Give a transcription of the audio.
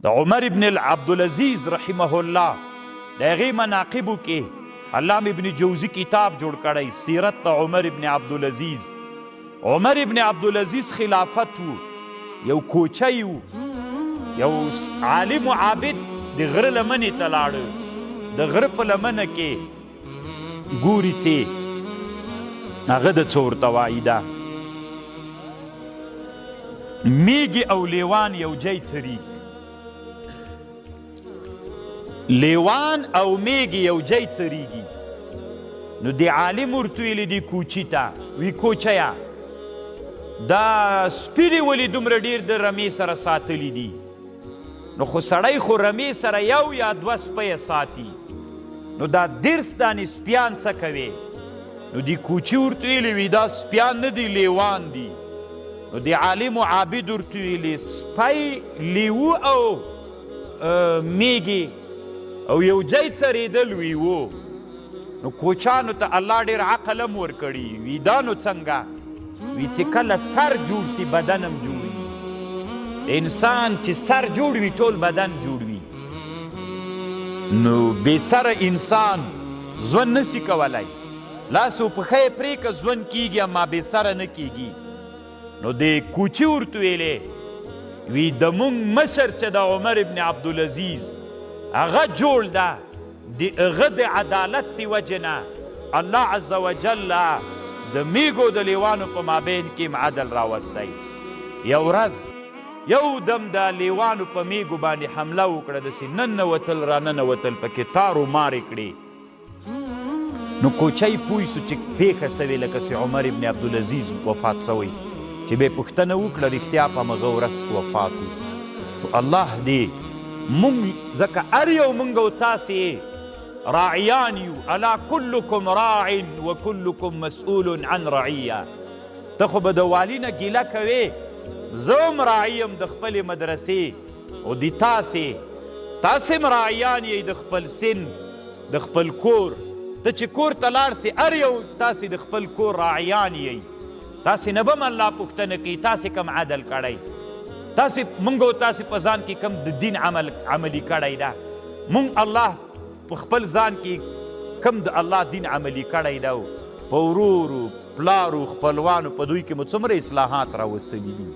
د عمر ابن عبدالعزیز رحمه الله د هغې مناقبو کې علامه ابن جوزی کتاب جوړ کړی سیرت د عمر ابن عبدالعزیز. عمر ابن عبدالعزیز خلافت و، یو کوچی و، یو عالم و عابد د غره لمنې ته لاړه، د غره په لمنه کې ګوري چې هغه د څه ورته وایي ده میږي او لیوان یو ځای څریږي، لیوان او میږي یو ځای څریږي. نو د عالم ورته ویلي دي کوچي ته، وی کوچیه دا سپینې ولې دومره ډېر د رمې سره ساتلي دي؟ نو خو سړی خو رمې سره یو یا دوه سپیه ساتي، نو دا درس دانې سپیان څه کوي؟ نو دی کوچي ورته ویلي وي دا سپیان نه دي لیوان دي. نو د عالم و عابد ورته ویلي سپی، لیوه او میږي او یو ځای څرېدل وي و. نو کوچانو ته الله ډېر عقل هم ورکړي وي دا نو څنګه؟ وي چې کله سر جوړ شي بدن هم جوړ وي. انسان چې سر جوړ وي ټول بدن جوړ وي. نو بې سره انسان ژوند نشي کولی، لاس و پښه یې پرېږده ژوند کیږي اما بې سره نه کیږي. نو د کوچي ورته ویلې وي د مونږ مشر چې د عمر ابن عبدالعزیز هغه جوړ ده، د هغه د عدالت د وجې نه الله عز وجل د میږو د لیوانو په مابین کې عدل راوستی. یو ورځ یو دم د لیوانو په میږو باندې حمله وکړه، داسې ننوتل راننوتل پکې تارو مارې کړې. نو کوچی پوه سو چې پیښه سوې لکه چې عمر ابن عبدالعزیز وفات سوی، چې به پوښتنه وکړه رښتیا په همغه ورځ وفات و. الله دې مونږ ځکه هر یو مونږ او تاسې راعیان یو، الا کلکم راع وکلکم مسئول عن رعیه. ته خو به د والي نه ګیله کوې، زه هم راعي یم د خپلې مدرسې، او د تاسې هم راعیان یې د خپل سن د خپل کور. ته چې کور ته لاړ سې هر یو تاسې د خپل کور راعیان یئ، تاسې نه به هم الله پوښتنه کوي تاسې کم عدل کړی، تاسې مونږ او تاسې په ځان کې کم د دین عملي کړی ده، مونږ الله په خپل ځان کې کم د الله دین عملي کړی ده، په ورورو پلارو خپلوانو په دوی کې مو څومره اصلاحات راوستلي دي.